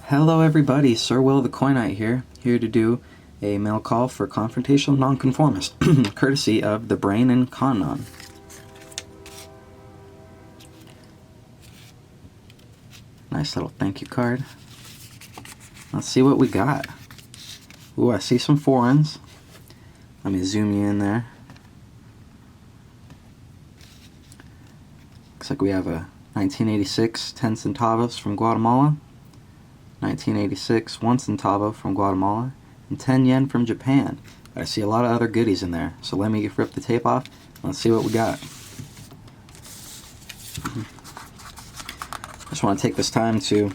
Hello everybody, Sir Will the Coinite here to do a mail call for confrontational nonconformist, courtesy of the Brain and CoNon. Nice little thank you card. Let's see what we got. Ooh, I see some foreigns. Let me zoom you in there. Looks like we have a 1986 10 centavos from Guatemala, 1986 1 centavo from Guatemala, and 10 yen from Japan. I see a lot of other goodies in there, so let me rip the tape off. Let's see what we got. I just want to take this time to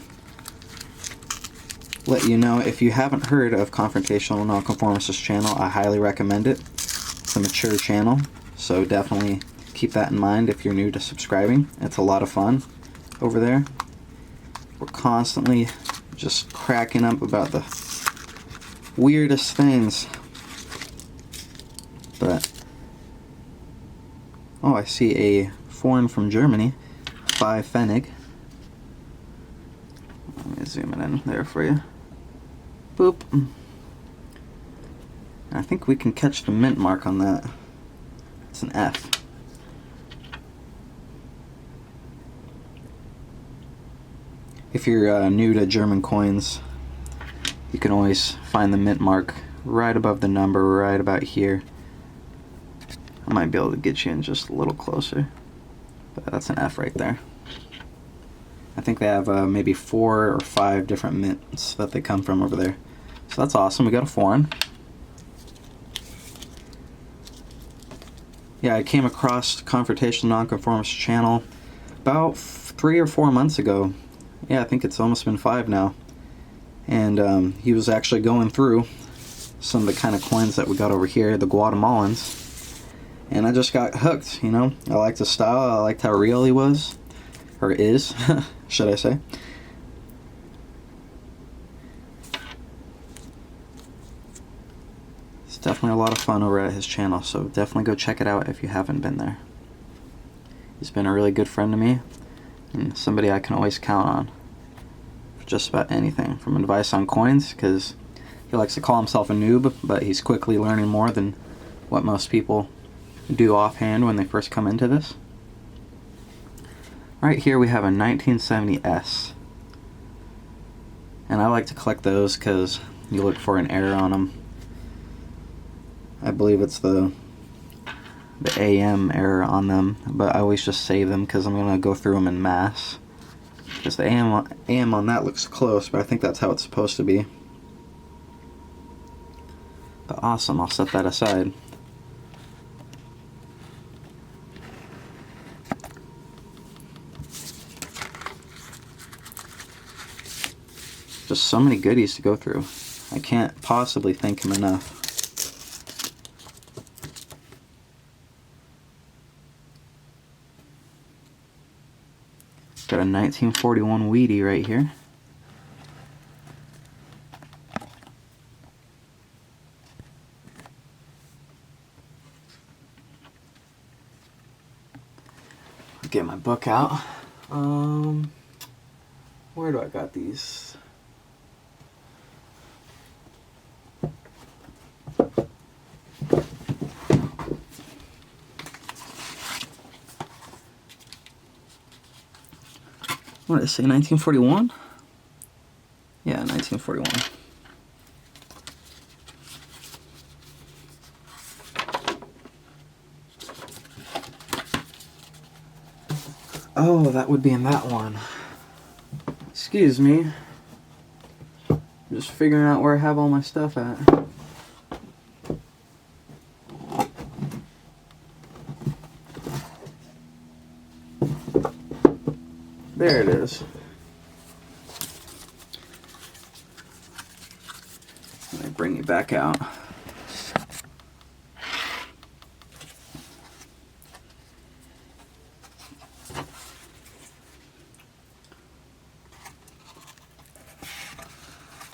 let you know, if you haven't heard of Confrontational Nonconformist's channel, I highly recommend it. It's a mature channel, so definitely keep that in mind if you're new to subscribing. It's a lot of fun over there. We're constantly just cracking up about the weirdest things. But, oh, I see a foreign from Germany, 5 Pfennig. Let me zoom it in there for you. Boop. I think we can catch the mint mark on that. It's an F. If you're new to German coins, you can always find the mint mark right above the number, right about here. I might be able to get you in just a little closer, but that's an F right there. I think they have maybe 4 or 5 different mints that they come from over there. So that's awesome. We got a foreign. Yeah, I came across Confrontational Nonconformist channel about 3 or 4 months ago. Yeah, I think it's almost been 5 now. And he was actually going through some of the kind of coins that we got over here, the Guatemalans. And I just got hooked, you know. I liked his style. I liked how real he was. Or is, should I say. It's definitely a lot of fun over at his channel, so definitely go check it out if you haven't been there. He's been a really good friend to me, and somebody I can always count on for just about anything, from advice on coins, because he likes to call himself a noob, but he's quickly learning more than what most people do offhand when they first come into this. Right here we have a 1970S, and I like to collect those because you look for an error on them. I believe it's the AM error on them, but I always just save them because I'm going to go through them in mass. Because the AM on that looks close, but I think that's how it's supposed to be. But awesome, I'll set that aside. Just so many goodies to go through. I can't possibly thank him enough. Got a 1941 Wheatie right here. I'll get my book out. Where do I got these? What did I say, 1941? Yeah, 1941. Oh, that would be in that one. Excuse me. I'm just figuring out where I have all my stuff at. There it is. Let me bring you back out.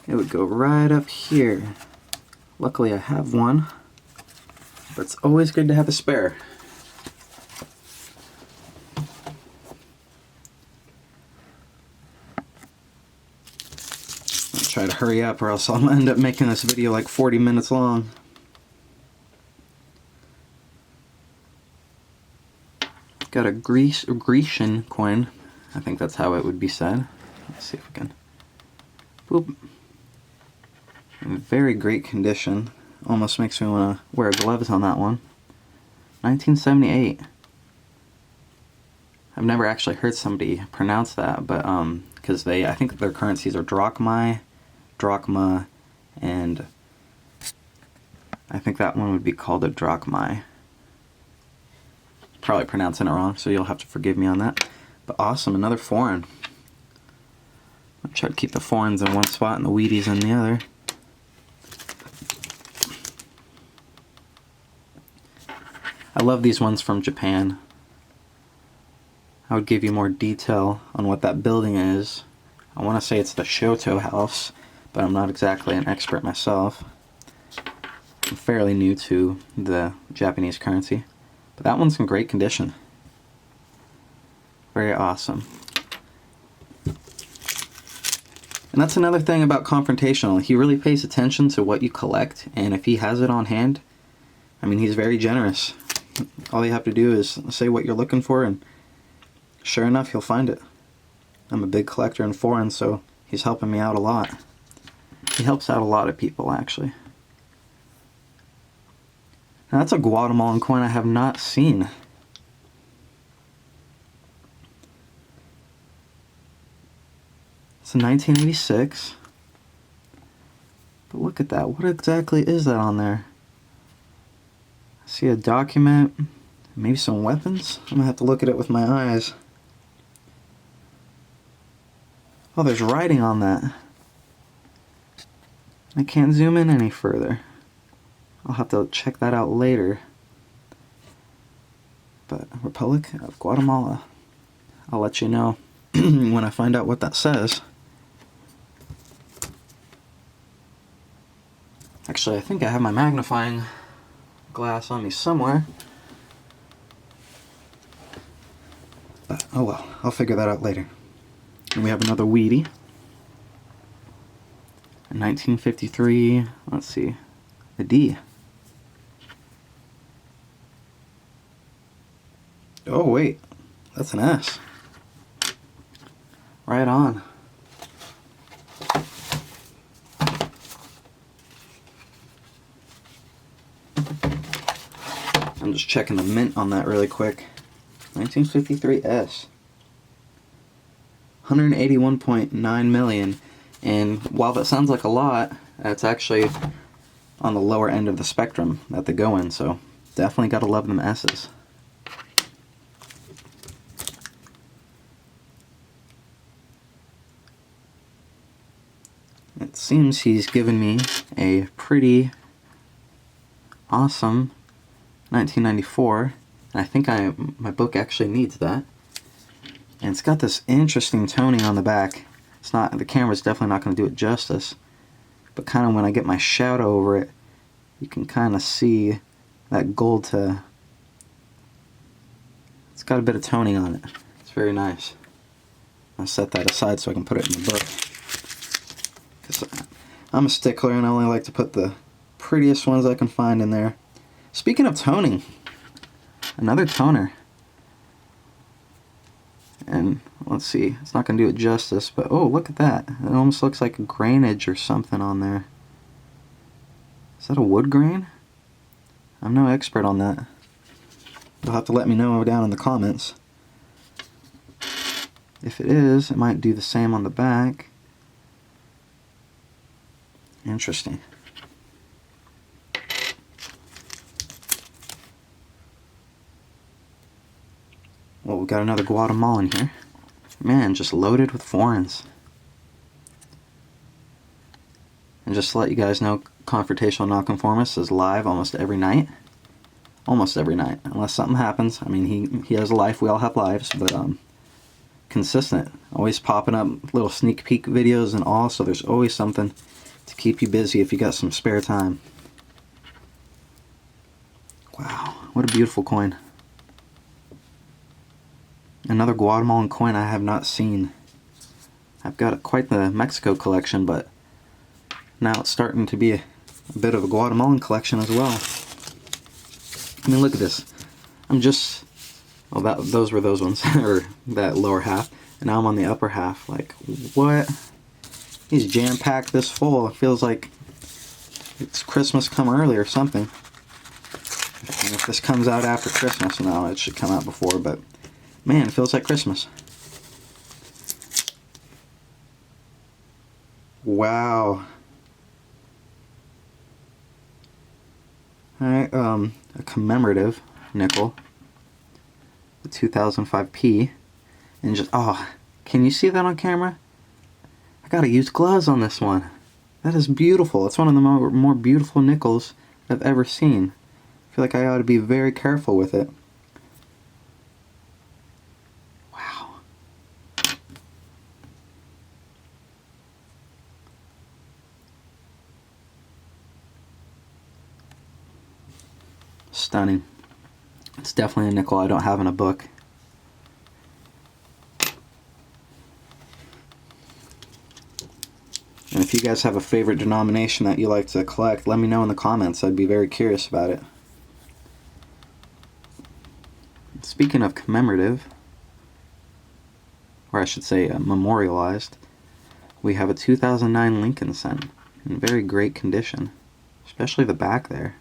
It would go right up here. Luckily I have one, but it's always good to have a spare. try to hurry up or else I'll end up making this video like 40 minutes long. Got a Grecian coin. I think that's how it would be said. Let's see if we can. Boop. In very great condition. Almost makes me want to wear gloves on that one. 1978. I've never actually heard somebody pronounce that, but because I think their currencies are drachma, and I think that one would be called a drachma. Probably pronouncing it wrong, so you'll have to forgive me on that. But awesome, another foreign. I'll try to keep the foreigns in one spot and the Wheaties in the other. I love these ones from Japan. I would give you more detail on what that building is. I want to say it's the Shoto House, but I'm not exactly an expert myself. I'm fairly new to the Japanese currency. But that one's in great condition. Very awesome. And that's another thing about Confrontational. He really pays attention to what you collect, and if he has it on hand, I mean, he's very generous. All you have to do is say what you're looking for, and sure enough, he'll find it. I'm a big collector in foreign, so he's helping me out a lot. He helps out a lot of people, actually. Now, that's a Guatemalan coin I have not seen. It's a 1986. But look at that. What exactly is that on there? I see a document. Maybe some weapons? I'm going to have to look at it with my eyes. Oh, there's writing on that. I can't zoom in any further. I'll have to check that out later. But Republic of Guatemala. I'll let you know when I find out what that says. Actually, I think I have my magnifying glass on me somewhere. But, oh well, I'll figure that out later. And we have another Wheatie. In 1953, let's see, the D. Oh wait, that's an S. Right on. I'm just checking the mint on that really quick. 1953 S. 181.9 million. And while that sounds like a lot, that's actually on the lower end of the spectrum that they go in, so definitely gotta love them S's. It seems he's given me a pretty awesome 1994, and I think my book actually needs that. And it's got this interesting toning on the back. It's not, the camera's definitely not going to do it justice, but kind of when I get my shadow over it, you can kind of see that gold to, it's got a bit of toning on it. It's very nice. I'll set that aside so I can put it in the book. Because I'm a stickler and I only like to put the prettiest ones I can find in there. Speaking of toning, another toner. And let's see, it's not going to do it justice, but oh, look at that. It almost looks like a grainage or something on there. Is that a wood grain? I'm no expert on that. You'll have to let me know down in the comments. If it is, it might do the same on the back. Interesting. Well, we've got another Guatemalan here. Man, just loaded with foreigns. And just to let you guys know, Confrontational Nonconformist is live almost every night. Almost every night, unless something happens. I mean, he has a life, we all have lives, but consistent. Always popping up little sneak peek videos and all, so there's always something to keep you busy if you got some spare time. Wow, what a beautiful coin. Another Guatemalan coin I have not seen. I've got quite the Mexico collection, but Now it's starting to be a bit of a Guatemalan collection as well. I mean, look at this. I'm just... Well, those were those ones, or that lower half. And now I'm on the upper half. Like, what? He's jam-packed this full. It feels like it's Christmas come early or something. And if this comes out after Christmas, no, it should come out before, but man, it feels like Christmas. Wow. Alright, a commemorative nickel. The 2005p. And just, oh, can you see that on camera? I gotta use gloves on this one. That is beautiful. It's one of the more beautiful nickels I've ever seen. I feel like I ought to be very careful with it. Wow. Stunning. It's definitely a nickel I don't have in a book. And if you guys have a favorite denomination that you like to collect, let me know in the comments. I'd be very curious about it. Speaking of commemorative, or I should say memorialized, we have a 2009 Lincoln cent in very great condition, especially the back there.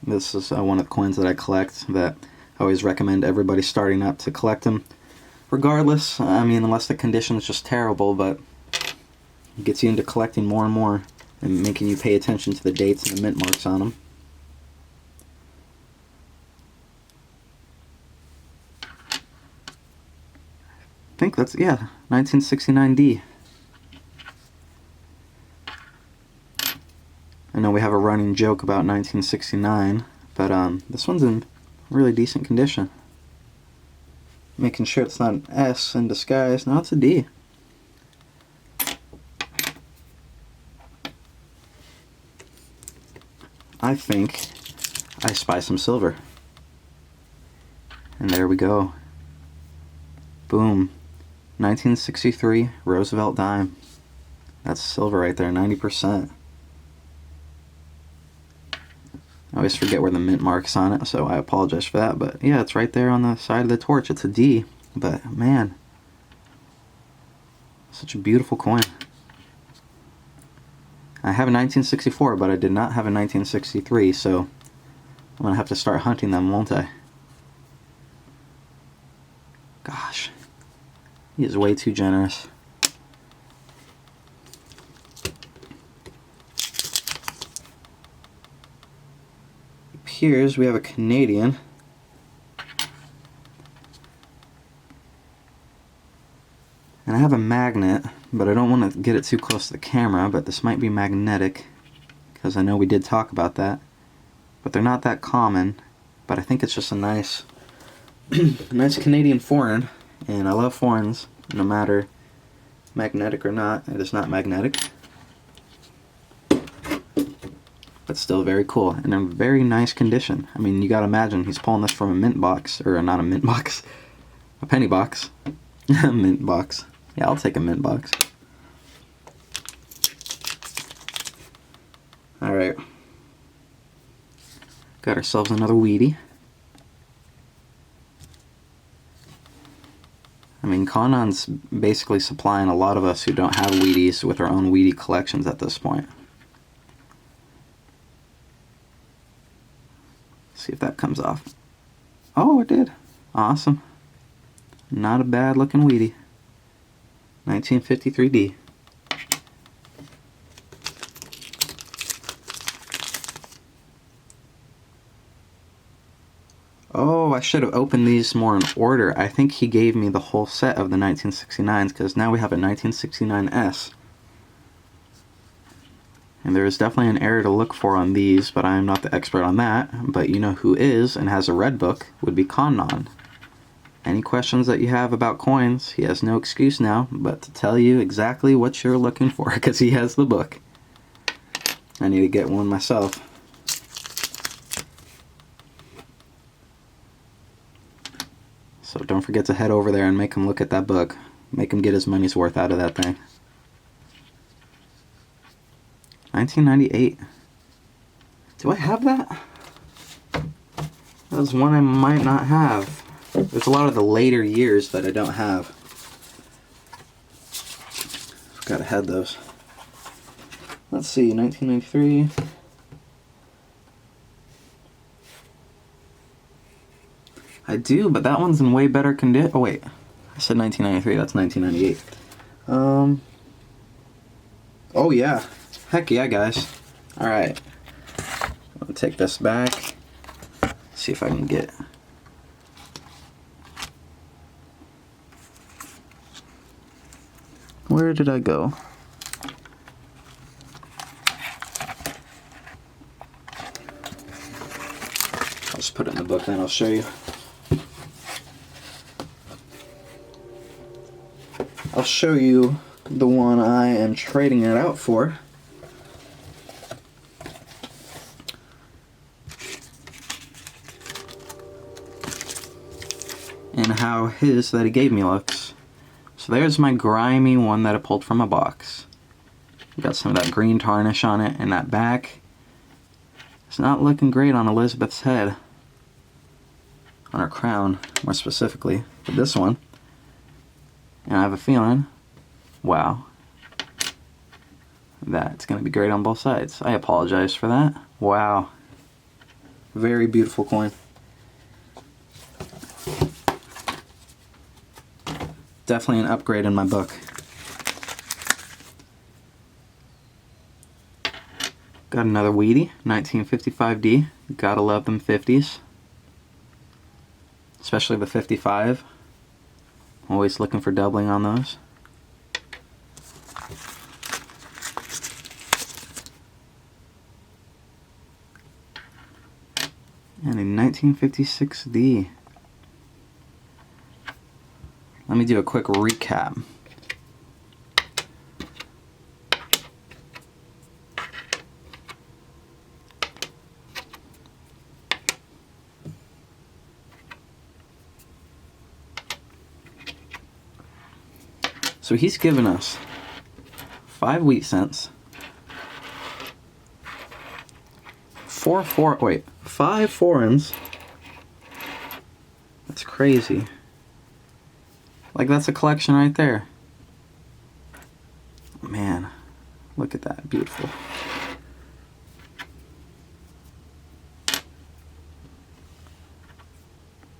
This is one of the coins that I collect that I always recommend everybody starting up to collect them. Regardless, I mean, unless the condition is just terrible, but it gets you into collecting more and more and making you pay attention to the dates and the mint marks on them. I think that's, yeah, 1969D. I know we have a running joke about 1969, but this one's in really decent condition. Making sure it's not an S in disguise. No, it's a D. I think I spy some silver. And there we go. Boom. 1963 Roosevelt dime. That's silver right there, 90%. I always forget where the mint mark's on it, so I apologize for that. But yeah, it's right there on the side of the torch. It's a D. But man, such a beautiful coin. I have a 1964, but I did not have a 1963, so I'm going to have to start hunting them, won't I? Gosh. He is way too generous. It appears we have a Canadian. And I have a magnet, but I don't want to get it too close to the camera, but this might be magnetic, because I know we did talk about that. But they're not that common, but I think it's just a nice, nice Canadian foreign, and I love foreigns, no matter magnetic or not. It is not magnetic, but still very cool, and in very nice condition. I mean, you gotta imagine, he's pulling this from a mint box, or not a mint box, a penny box, a mint box. Yeah, I'll take a mint box. Alright. Got ourselves another Wheatie. I mean, CoNon's basically supplying a lot of us who don't have Wheaties with our own Wheatie collections at this point. See if that comes off. Oh, it did. Awesome. Not a bad looking Wheatie. 1953D. Oh, I should have opened these more in order. I think he gave me the whole set of the 1969s, because now we have a 1969S. And there is definitely an error to look for on these, but I am not the expert on that. But you know who is and has a red book would be CoNon. Any questions that you have about coins, he has no excuse now but to tell you exactly what you're looking for, because he has the book. I need to get one myself. So don't forget to head over there and make him look at that book. Make him get his money's worth out of that thing. 1998. Do I have that? That was one I might not have. There's a lot of the later years that I don't have. Gotta have those. Let's see, 1993. I do, but that one's in way better condition. Oh wait, I said 1993. That's 1998. Oh yeah, heck yeah, guys. All right, I'll take this back. See if I can get. Where did I go? I'll just put it in the book, then I'll show you. I'll show you the one I am trading it out for. And how his that he gave me looks. So there's my grimy one that I pulled from a box. Got some of that green tarnish on it, and that back. It's not looking great on Elizabeth's head. On her crown, more specifically. But this one. And I have a feeling, wow, that's going to be great on both sides. I apologize for that. Wow. Very beautiful coin. Definitely an upgrade in my book. Got another Wheatie, 1955D. Gotta love them 50s. Especially the 55. Always looking for doubling on those. And a 1956D. Let me do a quick recap. So he's given us 5 wheat cents, 5 foreigns. That's crazy. Like, that's a collection right there. Man, look at that, beautiful.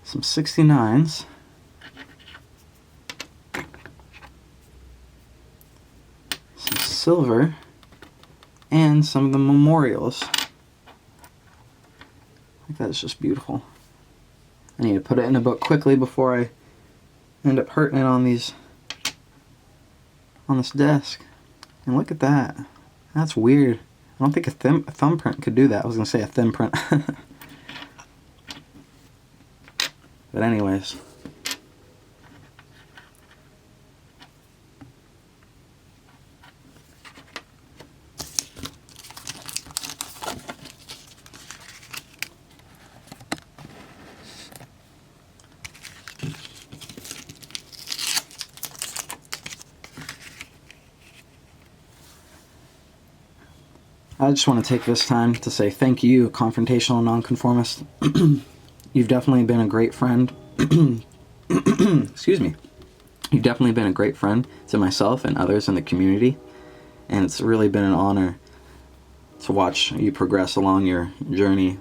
Some 69s. Some silver. And some of the memorials. Like, that's just beautiful. I need to put it in a book quickly before I end up hurting it on these, on this desk. And look at that. That's weird. I don't think a thumbprint could do that. I was going to say a thin print. But anyways. I just want to take this time to say thank you, confrontational nonconformist. You've definitely been a great friend. Excuse me. You've definitely been a great friend to myself and others in the community. And it's really been an honor to watch you progress along your journey.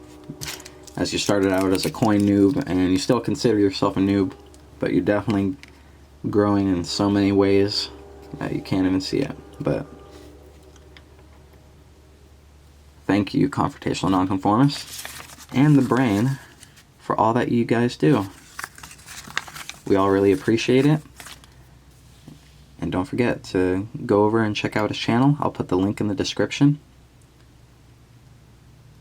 As you started out as a coin noob, and you still consider yourself a noob, but you're definitely growing in so many ways that you can't even see it. But thank you, confrontational nonconformists, and the brain, for all that you guys do. We all really appreciate it. And don't forget to go over and check out his channel. I'll put the link in the description.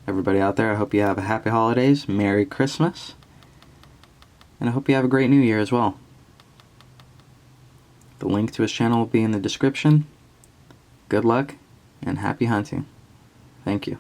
Everybody out there, I hope you have a happy holidays, Merry Christmas, and I hope you have a great New Year as well. The link to his channel will be in the description. Good luck and happy hunting. Thank you.